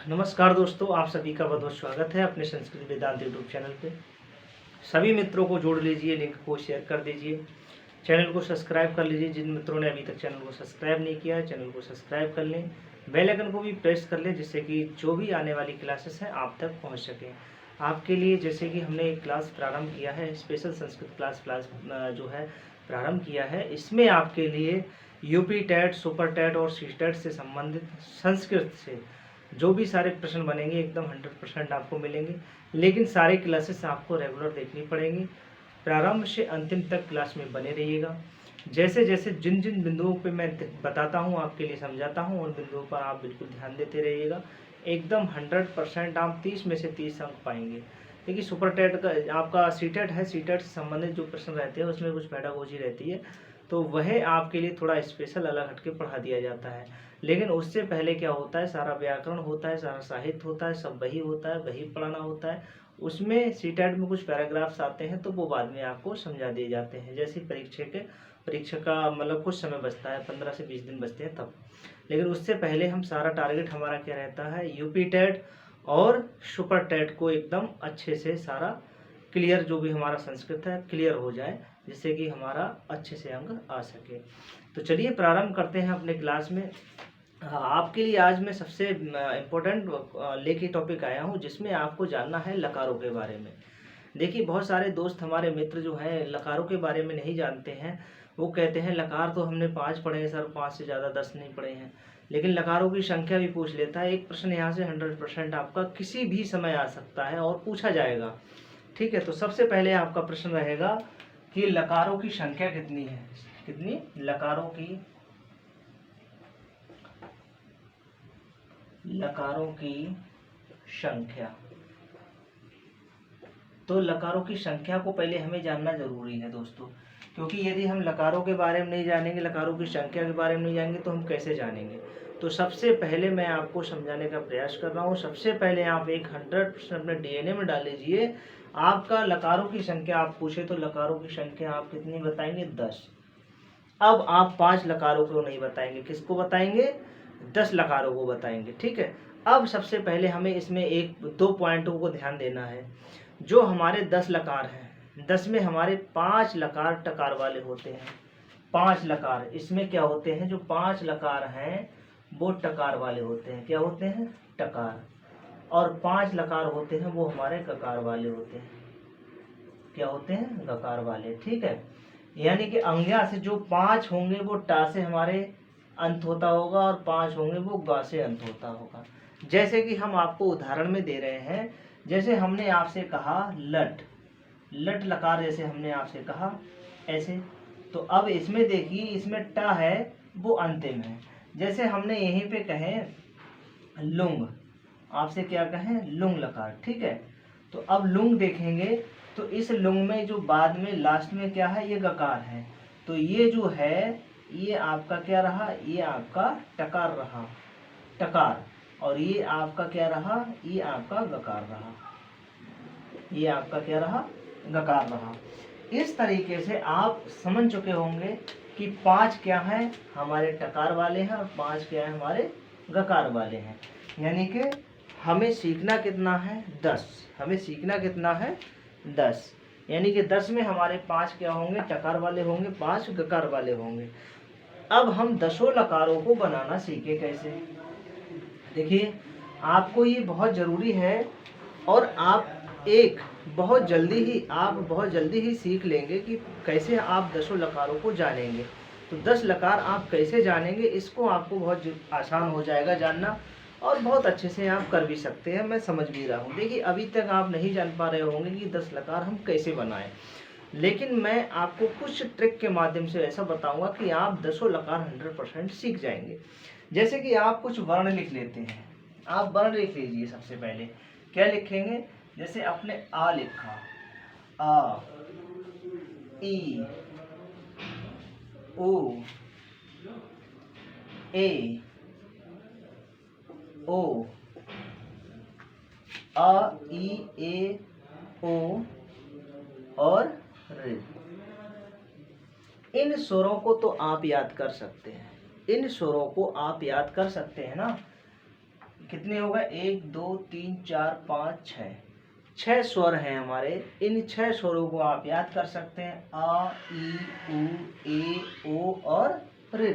नमस्कार दोस्तों, आप सभी का बहुत बहुत स्वागत है अपने संस्कृत वेदांत यूट्यूब चैनल पे। सभी मित्रों को जोड़ लीजिए, लिंक को शेयर कर दीजिए, चैनल को सब्सक्राइब कर लीजिए। जिन मित्रों ने अभी तक चैनल को सब्सक्राइब नहीं किया है, चैनल को सब्सक्राइब कर लें, बेल आइकन को भी प्रेस कर लें, जिससे कि जो भी आने वाली क्लासेस हैं आप तक पहुँच सकें। आपके लिए जैसे कि हमने एक क्लास प्रारंभ किया है, स्पेशल संस्कृत क्लास जो है प्रारंभ किया है। इसमें आपके लिए यूपी टेट, सुपर टेट और सी टेट से संबंधित संस्कृत से जो भी सारे प्रश्न बनेंगे एकदम 100% आपको मिलेंगे। लेकिन सारे क्लासेस आपको रेगुलर देखनी पड़ेंगी। प्रारंभ से अंतिम तक क्लास में बने रहिएगा। जैसे जैसे जिन जिन बिंदुओं पे मैं बताता हूँ, आपके लिए समझाता हूँ, उन बिंदुओं पर आप बिल्कुल ध्यान देते रहिएगा। एकदम 100% आप 30 में से 30 अंक पाएंगे। देखिए, सुपर टेट का आपका सी टेट है, सी टेट से संबंधित जो प्रश्न रहते हैं उसमें कुछ पैडागोजी रहती है, तो वह आपके लिए थोड़ा स्पेशल अलग हटके पढ़ा दिया जाता है। लेकिन उससे पहले क्या होता है, सारा व्याकरण होता है, सारा साहित्य होता है, सब वही होता है, वही पढ़ाना होता है। उसमें सीटेट में कुछ पैराग्राफ्स आते हैं तो वो बाद में आपको समझा दिए जाते हैं। जैसे परीक्षा का मतलब कुछ समय बचता है, 15 से 20 दिन बचते हैं तब। लेकिन उससे पहले हम सारा टारगेट हमारा क्या रहता है, यूपी टेट और सुपर टेट को एकदम अच्छे से सारा क्लियर, जो भी हमारा संस्कृत है क्लियर हो जाए, जिससे कि हमारा अच्छे से अंक आ सके। तो चलिए प्रारंभ करते हैं अपने क्लास में। आपके लिए आज मैं सबसे इम्पोर्टेंट लेके टॉपिक आया हूँ, जिसमें आपको जानना है लकारों के बारे में। देखिए, बहुत सारे दोस्त हमारे मित्र जो हैं लकारों के बारे में नहीं जानते हैं। वो कहते हैं लकार तो हमने 5 पढ़े हैं सर, 5 से ज़्यादा 10 नहीं पढ़े हैं। लेकिन लकारों की संख्या भी पूछ लेता है। एक प्रश्न यहाँ से 100% आपका किसी भी समय आ सकता है और पूछा जाएगा। ठीक है, तो सबसे पहले आपका प्रश्न रहेगा कि लकारों की संख्या कितनी है। कितनी लकारों की संख्या। तो लकारों की संख्या को पहले हमें जानना जरूरी है दोस्तों, क्योंकि यदि हम लकारों के बारे में नहीं जानेंगे, लकारों की संख्या के बारे में नहीं जानेंगे, तो हम कैसे जानेंगे। तो सबसे पहले मैं आपको समझाने का प्रयास कर रहा हूँ। सबसे पहले आप एक 100% अपने डीएनए में डाल लीजिए। आपका लकारों की संख्या आप पूछे तो लकारों की संख्या आप कितनी बताएंगे, 10। अब आप 5 लकारों को नहीं बताएंगे, किसको बताएंगे, 10 लकारों को बताएंगे। ठीक है, अब सबसे पहले हमें इसमें 1-2 पॉइंटों को ध्यान देना है। जो हमारे 10 लकार हैं, 10 में हमारे 5 लकार टकार वाले होते हैं। 5 लकार इसमें क्या होते हैं, जो 5 लकार हैं वो टकार वाले होते हैं। क्या होते हैं, टकार। और 5 लकार होते हैं वो हमारे गकार वाले होते हैं। क्या होते हैं, गकार वाले। ठीक है, यानी कि अंग्या से जो 5 होंगे वो टा से हमारे अंत होता होगा, और 5 होंगे वो गा से अंत होता होगा। जैसे कि हम आपको उदाहरण में दे रहे हैं, जैसे हमने आपसे कहा लट, लट लकार, जैसे हमने आपसे कहा ऐसे। तो अब इसमें देखिए, इसमें टा है वो अंतिम है। जैसे हमने यहीं पे कहे लुंग, आपसे क्या कहें, लुंग लकार। ठीक है, तो अब लुंग देखेंगे तो इस लुंग में जो बाद में लास्ट में क्या है, ये गकार है। तो ये जो है ये आपका क्या रहा, ये आपका टकार रहा, टकार। और ये आपका क्या रहा, ये आपका गकार रहा। ये आपका क्या रहा, गकार रहा। इस तरीके से आप समझ चुके होंगे कि 5 क्या है, हमारे टकार वाले हैं, और 5 क्या है, हमारे गकार वाले हैं। यानी कि हमें सीखना कितना है, 10। हमें सीखना कितना है, 10। यानी कि 10 में हमारे 5 क्या होंगे, टकार वाले होंगे, 5 गकार वाले होंगे। अब हम 10 लकारों को बनाना सीखे कैसे। देखिए, आपको ये बहुत ज़रूरी है, और आप बहुत जल्दी ही सीख लेंगे कि कैसे आप 10 लकारों को जानेंगे। तो 10 लकार आप कैसे जानेंगे, इसको आपको बहुत आसान हो जाएगा जानना, और बहुत अच्छे से आप कर भी सकते हैं। मैं समझ भी रहा हूँ। देखिए, अभी तक आप नहीं जान पा रहे होंगे कि 10 लकार हम कैसे बनाएं, लेकिन मैं आपको कुछ ट्रिक के माध्यम से ऐसा बताऊंगा कि आप 10 लकार 100% सीख जाएंगे। जैसे कि आप कुछ वर्ण लिख लेते हैं, आप वर्ण लिख लीजिए। सबसे पहले क्या लिखेंगे, जैसे आपने आ लिखा, आ, ई, उ, ए, ओ, आ, ई, ए, ओ और रे। इन स्वरों को तो आप याद कर सकते हैं, इन स्वरों को आप याद कर सकते हैं ना। कितने होगा, 1 2 3 4 5 6, 6 स्वर हैं हमारे। इन 6 स्वरों को आप याद कर सकते हैं, आ ई उ ए ओ और ऋ।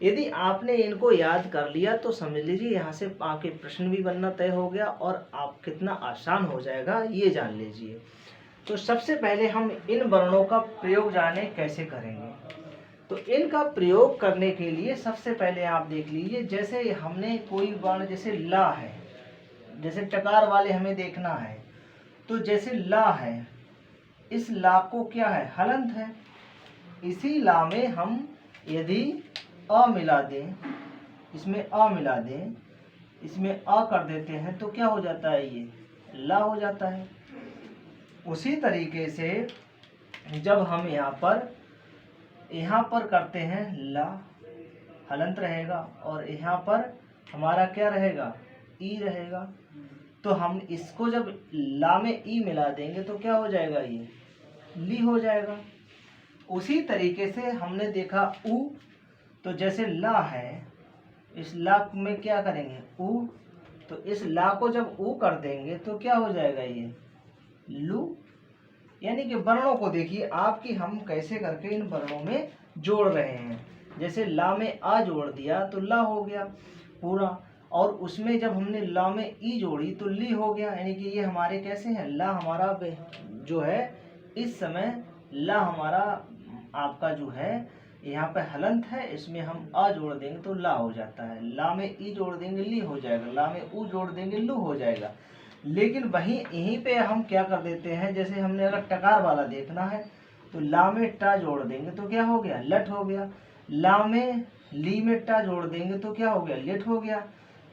यदि आपने इनको याद कर लिया तो समझ लीजिए यहाँ से आपके प्रश्न भी बनना तय हो गया और आप कितना आसान हो जाएगा ये जान लीजिए। तो सबसे पहले हम इन वर्णों का प्रयोग जाने कैसे करेंगे। तो इनका प्रयोग करने के लिए सबसे पहले आप देख लीजिए, जैसे हमने कोई वर्ण जैसे ला है, जैसे टकार वाले हमें देखना है, तो जैसे ला है, इस ला को क्या है, हलंत है। इसी ला में हम यदि अ मिला दें, इसमें अ मिला दें, इसमें अ कर देते हैं तो क्या हो जाता है, ये ला हो जाता है। उसी तरीके से जब हम यहाँ पर करते हैं ला, हलंत रहेगा, और यहाँ पर हमारा क्या रहेगा, ई रहेगा। तो हम इसको जब ला में ई मिला देंगे तो क्या हो जाएगा, ये ली हो जाएगा। उसी तरीके से हमने देखा उ, तो जैसे ला है, इस ला में क्या करेंगे, उ, तो इस ला को जब उ कर देंगे तो क्या हो जाएगा, ये लू। यानी कि वर्णों को देखिए आप कि हम कैसे करके इन वर्णों में जोड़ रहे हैं। जैसे ला में आ जोड़ दिया तो ला हो गया पूरा, और उसमें जब हमने ला में ई जोड़ी तो ली हो गया। यानी कि ये हमारे कैसे हैं, ला हमारा जो है इस समय ला हमारा आपका जो है यहाँ पे हलंत है, इसमें हम आ जोड़ देंगे तो ला हो जाता है। ला में ई जोड़ देंगे ली हो जाएगा, ला में उ जोड़ देंगे लू हो जाएगा। लेकिन वहीं यहीं पे हम क्या कर देते हैं, जैसे हमने अगर टकार वाला देखना है तो ला में टा जोड़ देंगे तो क्या हो गया, लट हो गया। ला में ली में टा जोड़ देंगे तो क्या हो गया, लिट हो गया।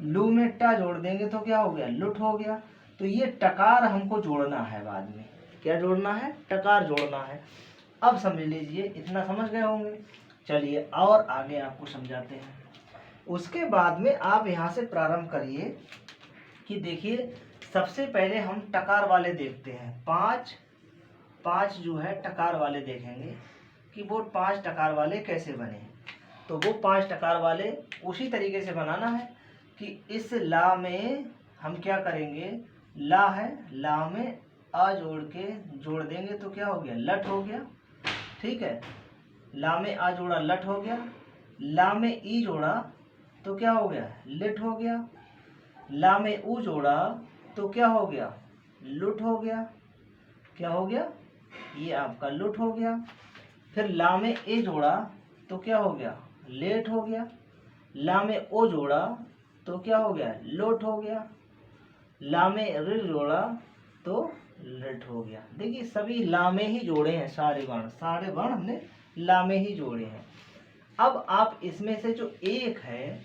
लू में टा जोड़ देंगे तो क्या हो गया, लुट हो गया। तो ये टकार हमको जोड़ना है, बाद में क्या जोड़ना है, टकार जोड़ना है। अब समझ लीजिए, इतना समझ गए होंगे। चलिए और आगे आपको समझाते हैं। उसके बाद में आप यहाँ से प्रारंभ करिए कि देखिए सबसे पहले हम टकार वाले देखते हैं। पांच जो है टकार वाले देखेंगे कि वो 5 टकार वाले कैसे बने। तो वो 5 टकार वाले उसी तरीके से बनाना है कि इस ला में हम क्या करेंगे, ला है, ला में आ जोड़ देंगे तो क्या हो गया, लट हो गया। ठीक है, ला में आ जोड़ा लट हो गया। ला में ई जोड़ा तो क्या हो गया, लिट हो गया। ला में उ जोड़ा तो क्या हो गया, लुट हो गया। क्या हो गया, ये आपका लुट हो गया। फिर ला में ए जोड़ा तो क्या हो गया, लेट हो गया। ला में ओ जोड़ा तो क्या हो गया, लोट हो गया। ला में ऋ जोड़ा तो लट हो गया। देखिए सभी ला में ही जोड़े हैं, सारे वर्ण हमने ला में ही जोड़े हैं। अब आप इसमें से जो एक है,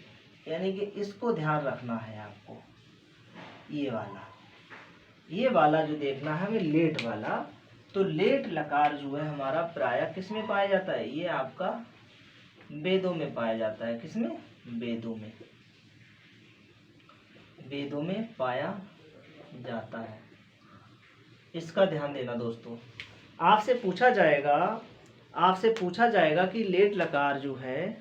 यानी कि इसको ध्यान रखना है आपको, ये वाला जो देखना है हमें, लेट वाला। तो लेट लकार जो है हमारा प्राय किस में पाया जाता है, ये आपका वेदों में पाया जाता है। किसमें, वेदों में पाया जाता है। इसका ध्यान देना दोस्तों। आपसे पूछा जाएगा कि लेट लकार जो है,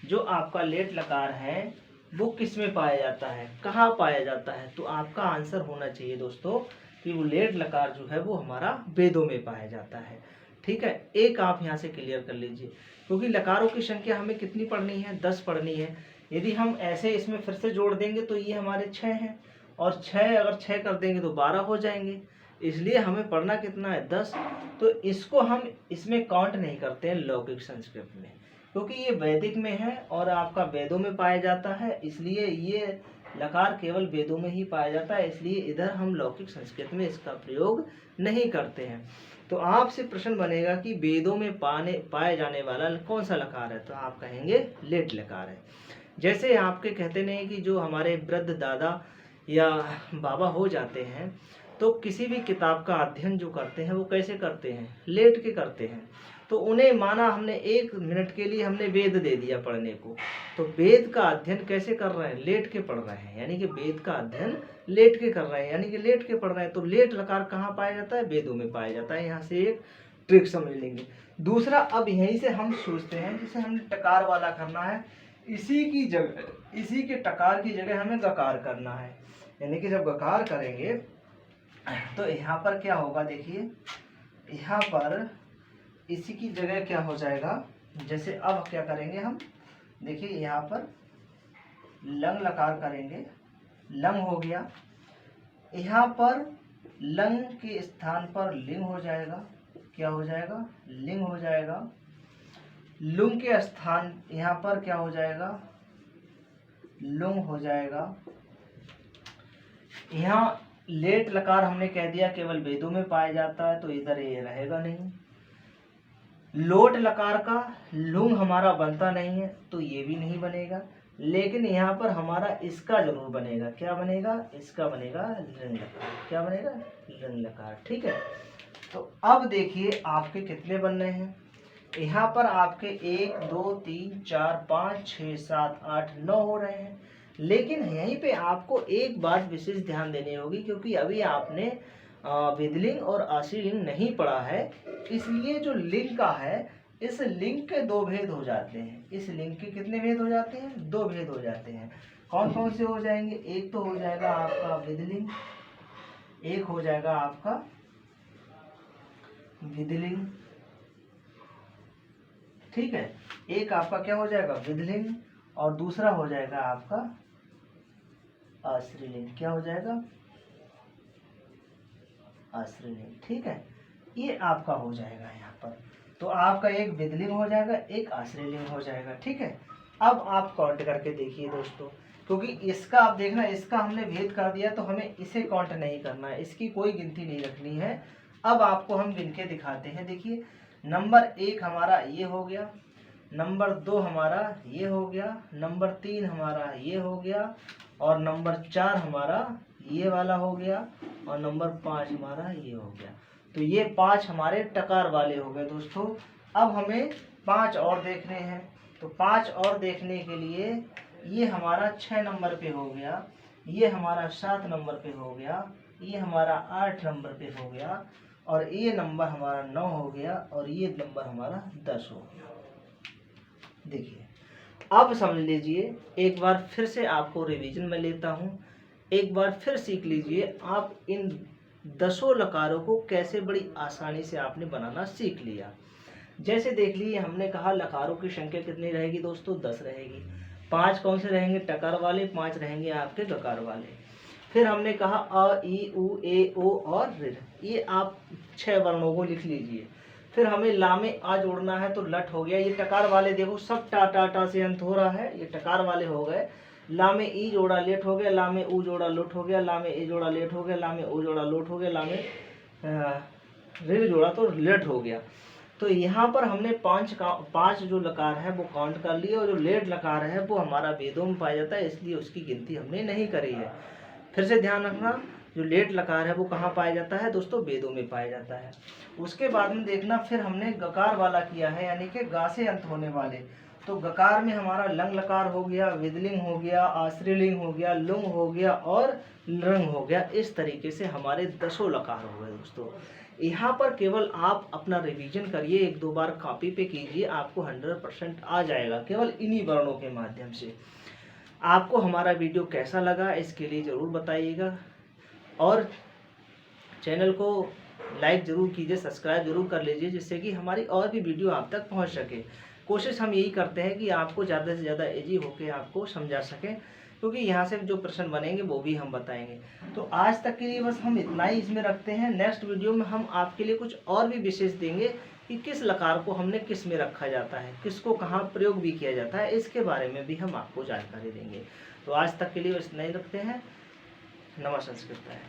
जो आपका लेट लकार है वो किस में पाया जाता है, कहाँ पाया जाता है। तो आपका आंसर होना चाहिए दोस्तों कि वो लेट लकार जो है वो हमारा वेदों में पाया जाता है। ठीक है, एक आप यहाँ से क्लियर कर लीजिए, क्योंकि लकारों की संख्या हमें कितनी पढ़नी है, 10 पढ़नी है। यदि हम ऐसे इसमें फिर से जोड़ देंगे तो ये हमारे 6 हैं, और 6 अगर 6 कर देंगे तो 12 हो जाएंगे। इसलिए हमें पढ़ना कितना है, 10। तो इसको हम इसमें काउंट नहीं करते हैं लौकिक संस्कृत में, क्योंकि ये वैदिक में है और आपका वेदों में पाया जाता है। इसलिए ये लकार केवल वेदों में ही पाया जाता है, इसलिए इधर हम लौकिक संस्कृत में इसका प्रयोग नहीं करते हैं। तो आपसे प्रश्न बनेगा कि वेदों में पाए जाने वाला कौन सा लकार है, तो आप कहेंगे लेट लकार है। जैसे आपके कहते नहीं कि जो हमारे वृद्ध दादा या बाबा हो जाते हैं, तो किसी भी किताब का अध्ययन जो करते हैं वो कैसे करते हैं, लेट के करते हैं। तो उन्हें माना हमने 1 मिनट के लिए हमने वेद दे दिया पढ़ने को, तो वेद का अध्ययन कैसे कर रहे हैं, लेट के पढ़ रहे हैं। यानी कि वेद का अध्ययन लेट के कर रहे हैं, यानी कि लेट के पढ़ रहे हैं। तो लेट लकार कहाँ पाया जाता है, वेदों में पाया जाता है। यहाँ से एक ट्रिक समझ लेंगे। दूसरा, अब यहीं से हम सोचते हैं, जैसे हमने टकार वाला करना है, इसी के टकार की जगह हमें गकार करना है। यानी कि जब गकार करेंगे तो यहाँ पर क्या होगा, देखिए यहाँ पर इसी की जगह क्या हो जाएगा, जैसे अब क्या करेंगे हम, देखिए यहाँ पर लंग लकार करेंगे, लंग हो गया, यहाँ पर लंग के स्थान पर लिंग हो जाएगा, क्या हो जाएगा, लिंग हो जाएगा। लुंग के स्थान यहाँ पर क्या हो जाएगा, लुंग हो जाएगा। यहाँ लेट लकार हमने कह दिया केवल वेदों में पाया जाता है, तो इधर ये रहेगा नहीं। लोट लकार का लुंग हमारा बनता नहीं है, तो ये भी नहीं बनेगा। लेकिन यहाँ पर हमारा इसका जरूर बनेगा, क्या बनेगा, इसका बनेगा लिंग लकार, क्या बनेगा, लिंग लकार। ठीक है, तो अब देखिए आपके कितने बन रहे हैं, यहाँ पर आपके 1 2 3 4 5 6 7 8 9 हो रहे हैं। लेकिन यहीं पे आपको एक बात विशेष ध्यान देनी होगी, क्योंकि अभी आपने विधिलिंग और आश्रीलिंग नहीं पढ़ा है, इसलिए जो लिंग का है, इस लिंग के 2 भेद हो जाते हैं। इस लिंग के कितने भेद हो जाते हैं, 2 भेद हो जाते हैं। कौन कौन से हो जाएंगे, एक तो हो जाएगा आपका विधिलिंग, एक हो जाएगा आपका विधिलिंग। ठीक है, एक आपका क्या हो जाएगा, विधिलिंग, और दूसरा हो जाएगा आपका आश्रीलिंग। क्या हो जाएगा, आश्रीलिंग। ठीक है, ये आपका हो जाएगा यहाँ पर। तो आपका एक विधिलिंग हो जाएगा, एक आश्रीलिंग हो जाएगा। ठीक है, अब आप काउंट करके देखिए दोस्तों, क्योंकि इसका आप देखना, इसका हमने भेद कर दिया तो हमें इसे काउंट नहीं करना है, इसकी कोई गिनती नहीं रखनी है। अब आपको हम गिन के दिखाते हैं। देखिए नंबर 1 हमारा ये हो गया, नंबर 2 हमारा ये हो गया, नंबर 3 हमारा ये हो गया, और नंबर 4 हमारा ये वाला हो गया, और नंबर 5 हमारा ये हो गया। तो ये 5 हमारे टकार वाले हो गए दोस्तों। अब हमें 5 और देखने हैं, तो 5 और देखने के लिए ये हमारा 6 नंबर पे हो गया, ये हमारा 7 नंबर पे हो गया, ये हमारा 8 नंबर पे हो गया, और ये नंबर हमारा 9 हो गया, और ये नंबर हमारा 10 हो गया। देखिए अब समझ लीजिए, एक बार फिर से आपको रिवीजन में लेता हूँ, एक बार फिर सीख लीजिए आप इन 10 लकारों को कैसे बड़ी आसानी से आपने बनाना सीख लिया। जैसे देख लीजिए, हमने कहा लकारों की संख्या कितनी रहेगी दोस्तों, 10 रहेगी। 5 कौन से रहेंगे, टकार वाले, 5 रहेंगे आपके गकार वाले। फिर हमने कहा अ ई उ ए ओ और ऋ, ये आप 6 वर्णों को लिख लीजिए। फिर हमें ला में आ जोड़ना है, तो लट हो गया। ये टकार वाले देखो सब टा टा टा से अंत हो रहा है, ये टकार वाले हो गए। ला में ई जोड़ा लेट हो गया, ला में उ जोड़ा लोट हो गया, ला में ए जोड़ा लेट हो गया, ला में उ जोड़ा लोट हो गया, ला में ऋ जोड़ा तो लेट हो गया। तो यहाँ पर हमने 5 जो लकार है वो काउंट कर लिए, और जो लेट लकार है वो हमारा वेदों में पाया जाता है, इसलिए उसकी गिनती हमने नहीं करी है। फिर से ध्यान रखना, जो लेट लकार है वो कहाँ पाया जाता है दोस्तों, वेदों में पाया जाता है। उसके बाद में देखना, फिर हमने गकार वाला किया है, यानी कि गा से अंत होने वाले। तो गकार में हमारा लंग लकार हो गया, विधिलिंग हो गया, आश्रीलिंग हो गया, लुंग हो गया, और लृंग हो गया। इस तरीके से हमारे 10 लकार हो गए दोस्तों। यहाँ पर केवल आप अपना रिवीजन करिए, 1-2 बार कॉपी पे कीजिए, आपको 100% आ जाएगा केवल इन्हीं वर्णों के माध्यम से। आपको हमारा वीडियो कैसा लगा इसके लिए ज़रूर बताइएगा, और चैनल को लाइक ज़रूर कीजिए, सब्सक्राइब ज़रूर कर लीजिए, जिससे कि हमारी और भी वीडियो आप तक पहुंच सके। कोशिश हम यही करते हैं कि आपको ज़्यादा से ज़्यादा इजी होकर आपको समझा सकें, क्योंकि यहाँ से जो प्रश्न बनेंगे वो भी हम बताएंगे। तो आज तक के लिए बस हम इतना ही इसमें रखते हैं। नेक्स्ट वीडियो में हम आपके लिए कुछ और भी विशेष देंगे कि किस लकार को हमने किस में रखा जाता है, किसको कहाँ प्रयोग भी किया जाता है, इसके बारे में भी हम आपको जानकारी देंगे। तो आज तक के लिए बस इतना ही रखते हैं। नमः संस्कृत है।